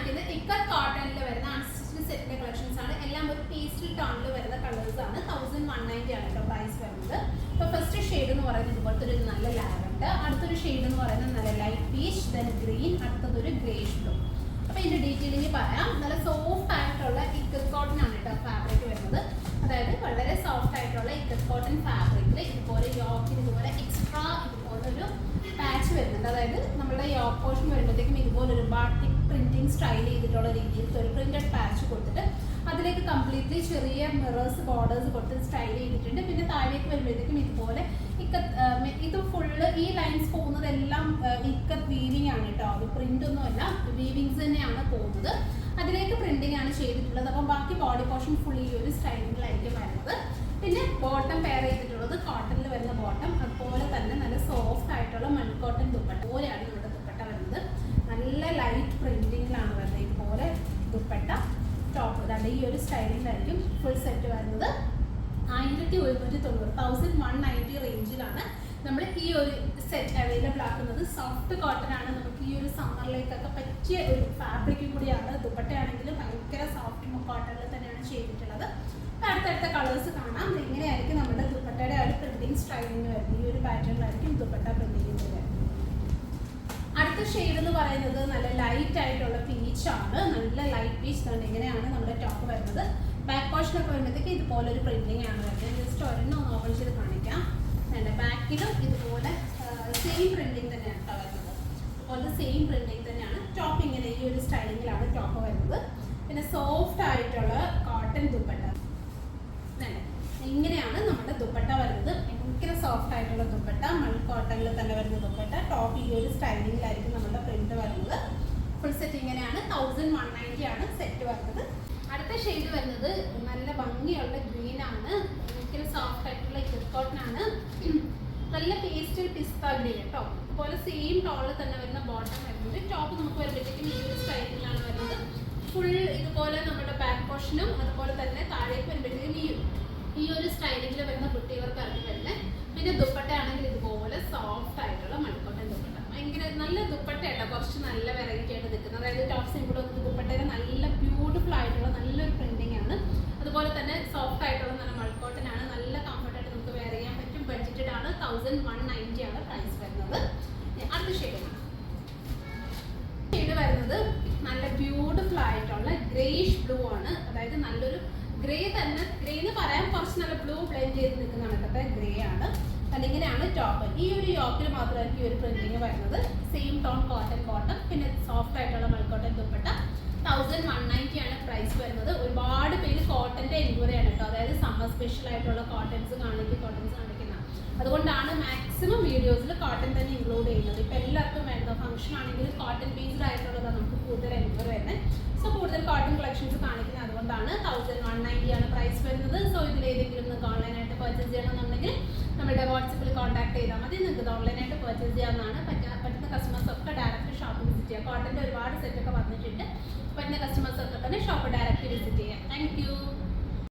കാണിക്കുന്നത് ഇക്കത്ത് കോട്ടണിൽ വരുന്ന അൺസ്റ്റിച്ച്ഡ് സെറ്റിന്റെ കളക്ഷൻസ് ആണ്. എല്ലാം ഒരു പേസ്റ്റൽ ടോണിൽ വരുന്ന കളേഴ്സ് ആണ്. 1190 ആണ് കേട്ടോ പ്രൈസ് വരുന്നത്. ഇപ്പോൾ ഫസ്റ്റ് ഷെയ്ഡ് എന്ന് പറയുന്നത് ഇതുപോലത്തെ ഒരു നല്ല ലാവൻഡർ, അടുത്തൊരു ഷെയ്ഡ് എന്ന് പറയുന്നത് നല്ല ലൈറ്റ് പീച്ച്, ദെൻ ഗ്രീൻ, അടുത്തതൊരു ഗ്രേഷ് ബ്ലൂ. അപ്പോൾ ഇതിന്റെ ഡീറ്റെയിലിംഗ് പറയാം. നല്ല സോഫ്റ്റ് ആയിട്ടുള്ള ഇക്കത്ത് കോട്ടൺ ആണ് കേട്ടോ ഫാബ്രിക് വരുന്നത്. അതായത് വളരെ സോഫ്റ്റ് ആയിട്ടുള്ള ഇക്കത്ത് കോട്ടൺ ഫാബ്രിക്കിൽ ഇതുപോലെ യോക്കിന് ഇതുപോലെ എക്സ്ട്രാ ഇതുപോലെ ഒരു പാച്ച് വരുന്നുണ്ട്. അതായത് നമ്മുടെ യോക്ക് പോർഷൻ വരുമ്പോഴത്തേക്കും ഇതുപോലെ ഒരു ബാട്ടിക് പ്രിന്റിങ് സ്റ്റൈൽ ചെയ്തിട്ടുള്ള രീതിയിൽ ഒരു പ്രിന്റഡ് പാച്ച് കൊടുത്തിട്ട് അതിലേക്ക് കംപ്ലീറ്റ്ലി ചെറിയ മിറേഴ്സ് ബോർഡേഴ്സ് കൊടുത്ത് സ്റ്റൈൽ ചെയ്തിട്ടുണ്ട്. പിന്നെ താഴേക്ക് വരുമ്പോഴത്തേക്കും ഇതുപോലെ ഇത് ഫുള്ള് ഈ ലൈൻസ് പോകുന്നതെല്ലാം ഇക്കത്ത് വീവിങ് ആണ് കേട്ടോ. അത് പ്രിന്റ് ഒന്നുമല്ല, വീവിങ്സ് തന്നെയാണ് പോകുന്നത്. അതിലേക്ക് പ്രിന്റിംഗ് ആണ് ചെയ്തിട്ടുള്ളത്. അപ്പം ബാക്കി ബോഡി പോർഷൻ ഫുൾ ഈ ഒരു സ്റ്റൈലിംഗിലായിരിക്കും വരുന്നത്. പിന്നെ ബോട്ടം പെയർ ചെയ്തിട്ടുള്ളത് കോട്ടണിൽ വരുന്ന ബോട്ടം, അതുപോലെ തന്നെ നല്ല സോഫ്റ്റ് ആയിട്ടുള്ള മൺകോട്ടൺ ദുപ്പട്ട പോലെയാണ് നമ്മുടെ ദുപ്പട്ട വരുന്നത്. നല്ല ലൈറ്റ് പ്രിന്റിങ്ങിലാണ് വരുന്നത്. ഇതുപോലെ ദുപ്പട്ട ടോപ്പ് അതായത് ഈ ഒരു സ്റ്റൈലിംഗിലായിരിക്കും ഫുൾ സെറ്റ് വരുന്നത്. 1190 1190 റേഞ്ചിലാണ് നമ്മൾ ഈ ഒരു സെറ്റ് അവൈലബിൾ ആക്കുന്നത്. സോഫ്റ്റ് കോട്ടൺ ആണ്. നമുക്ക് ഈ ഒരു സമ്മറിലേക്കൊക്കെ പറ്റിയ ഒരു ഫാബ്രിക്കും കൂടിയാണ്. ദുപ്പട്ടയാണെങ്കിലും ഭയങ്കര സോഫ്റ്റ് കോട്ടണിൽ തന്നെയാണ് ചെയ്തിട്ടുള്ളത്. അടുത്തടുത്ത കളേഴ്സ് കാണാം. ഇങ്ങനെയായിരിക്കും നമ്മുടെ ദുപ്പട്ടയുടെ ഒരു പ്രിന്റിങ് സ്റ്റൈലിംഗ് വരുന്നത്. ഈ ഒരു പാറ്റേണിലായിരിക്കും ദുപ്പട്ട പ്രിന്റിങ് വരുന്നത്. അടുത്ത ഷെയ്ഡ് എന്ന് പറയുന്നത് നല്ല ലൈറ്റ് ആയിട്ടുള്ള പീച്ചാണ്. നല്ല ലൈറ്റ് പീച്ച് തന്നെ ഇങ്ങനെയാണ് നമ്മുടെ ടോപ്പ് വരുന്നത്. ബാക്ക് പോർഷനൊക്കെ വരുമ്പോഴത്തേക്ക് ഇതുപോലെ ഒരു പ്രിന്റിംഗ് ആണ് വരുന്നത്. ജസ്റ്റ് ഒരെണ്ണം ഒന്ന് ഓപ്പൺ ചെയ്ത് കാണിക്കാം. ബാക്കിലും ഇതുപോലെ സെയിം പ്രിന്റിംഗ് തന്നെയാണ് കേട്ടോ വരുന്നത്. അതുപോലെ സെയിം പ്രിന്റിംഗ് തന്നെയാണ്. ടോപ്പ് ഇങ്ങനെ ഈ ഒരു സ്റ്റൈലിങ്ങിലാണ് ടോപ്പ് വരുന്നത്. പിന്നെ സോഫ്റ്റ് ആയിട്ടുള്ള കോട്ടൺ ദുപ്പട്ട ഇങ്ങനെയാണ് നമ്മുടെ ദുപ്പട്ട വരുന്നത്. ഭയങ്കര സോഫ്റ്റ് ആയിട്ടുള്ള ദുപ്പട്ട, മൺ കോട്ടണിൽ തന്നെ വരുന്ന ദുപ്പട്ട. ടോപ്പ് ഈ ഒരു സ്റ്റൈലിങ്ങിലായിരിക്കും നമ്മുടെ പ്രിന്റ് വരുന്നത്. ഫുൾ സെറ്റ് ഇങ്ങനെയാണ്. 1190 ആണ് സെറ്റ് വരുന്നത്. അടുത്ത ഷെയ്ഡ് വരുന്നത് നല്ല ഭംഗിയുള്ള ഗ്രീൻ ആണ്. ഭയങ്കര സോഫ്റ്റ് ആയിട്ടുള്ള ഇക്കത്ത് കോട്ടൺ ആണ്. നല്ല പേസ്റ്റൽ പിസ്ത ഗ്രീൻ കേട്ടോ. അതുപോലെ സെയിം ടോളിൽ തന്നെ വരുന്ന ബോട്ടം വരുന്നത്. ടോപ്പ് നമുക്ക് വരുമ്പോഴത്തേക്കും ഈ ഒരു സ്റ്റൈലിലാണ് വരുന്നത്. ഫുൾ ഇതുപോലെ നമ്മുടെ ബാക്ക് പോർഷനും അതുപോലെ തന്നെ താഴേക്ക് വരുമ്പോഴത്തേക്കും ഈ ഒരു സ്റ്റൈലിങ്ങിൽ വരുന്ന കുട്ടി വർക്ക് ഇറങ്ങി വരുന്നത്. പിന്നെ ദുപ്പട്ട ആണെങ്കിൽ ഇതുപോലെ സോഫ്റ്റ് ആയിട്ടുള്ള മൺകോട്ടൺ ദുപ്പട്ട. ഭയങ്കര നല്ല ദുപ്പട്ട കേട്ടോ. കുറച്ച് നല്ല വെറൈറ്റി ആയിട്ട് നിൽക്കുന്നത്. അതായത് ടോപ്പ് സിമ്പിൾ ഒന്നും ദുപ്പട്ടയുടെ നല്ല ബ്യൂട്ടിഫുൾ ആയിട്ടുള്ള നല്ലൊരു പ്രിന്റിംഗ് ആണ്. അതുപോലെ തന്നെ സോഫ്റ്റ് ആയിട്ടുള്ള നല്ല മൺകോട്ടൺ ആണ്. നല്ല കംഫർട്ടായിട്ട് നമുക്ക് വെയർ ചെയ്യാൻ പറ്റും. ബഡ്ജറ്റഡ് ആണ്. 1190 ആണ് പ്രൈസ് വരുന്നത്. അടുത്ത ഷെയ്ഡ് വരുന്നത് നല്ല ബ്യൂട്ടിഫുൾ ആയിട്ടുള്ള ഗ്രേഷ് ബ്ലൂ ആണ്. അതായത് നല്ലൊരു ഗ്രേ തന്നെ. ഗ്രേ എന്ന് പറയാൻ കുറച്ച് നല്ല ബ്ലൂ ബ്ലെൻഡ് ചെയ്ത് നിൽക്കുന്ന കണക്കത്തെ ഗ്രേ ആണ്. ഇങ്ങനെയാണ് ടോപ്പ്. ഈ ഒരു യോക്കിൽ മാത്രമായിരിക്കും ഈ ഒരു പ്രിന്റിങ് വരുന്നത്. സെയിം ടോൺ കോട്ടൺ ബോട്ടം, പിന്നെ സോഫ്റ്റ് ആയിട്ടുള്ള മൺകോട്ടൺ ദുപ്പട്ട. 1190 ആണ് പ്രൈസ് വരുന്നത്. ഒരുപാട് പേര് കോട്ടന്റെ എൻക്വയറി ആണ് കേട്ടോ. അതായത് സമ്മർ സ്പെഷ്യൽ ആയിട്ടുള്ള കോട്ടൺസ് കാണിക്കുന്ന. അതുകൊണ്ടാണ് മാക്സിമം വീഡിയോസിൽ കോട്ടൺ തന്നെ ഇൻക്ലൂഡ് ചെയ്യുന്നത്. ഇപ്പം എല്ലാവർക്കും വേണ്ട ഫംഗ്ഷൻ ആണെങ്കിലും കോട്ടൺ ബേസ്ഡ് ആയിട്ടുള്ളതാണ് നമുക്ക് കൂടുതൽ എൻക്വയറി വരുന്നത്. സോ കൂടുതൽ കോട്ടൺ കളക്ഷൻസ് കാണിക്കുന്നത് അതുകൊണ്ടാണ്. 1190 ആണ് പ്രൈസ് വരുന്നത്. സോ ഇതിലേതെങ്കിലും നിങ്ങൾക്ക് ഓൺലൈനായിട്ട് പർച്ചേസ് ചെയ്യണമെന്നുണ്ടെങ്കിൽ നമ്മുടെ വാട്സപ്പിൽ കോൺടാക്ട് ചെയ്താൽ മതി. നിങ്ങൾക്ക് ഓൺലൈനായിട്ട് പർച്ചേസ് ചെയ്യാവുന്നതാണ്. പറ്റുന്ന കസ്റ്റമേഴ്സ് ഒക്കെ ഡയറക്റ്റ് ഷോപ്പ് വിസിറ്റ് ചെയ്യുക. കോട്ടൻ്റെ ഒരുപാട് സെറ്റൊക്കെ വന്നിട്ടുണ്ട്. പറ്റുന്ന കസ്റ്റമേഴ്സ് ഒക്കെ തന്നെ ഷോപ്പ് ഡയറക്റ്റ് വിസിറ്റ് ചെയ്യാം. Thank you.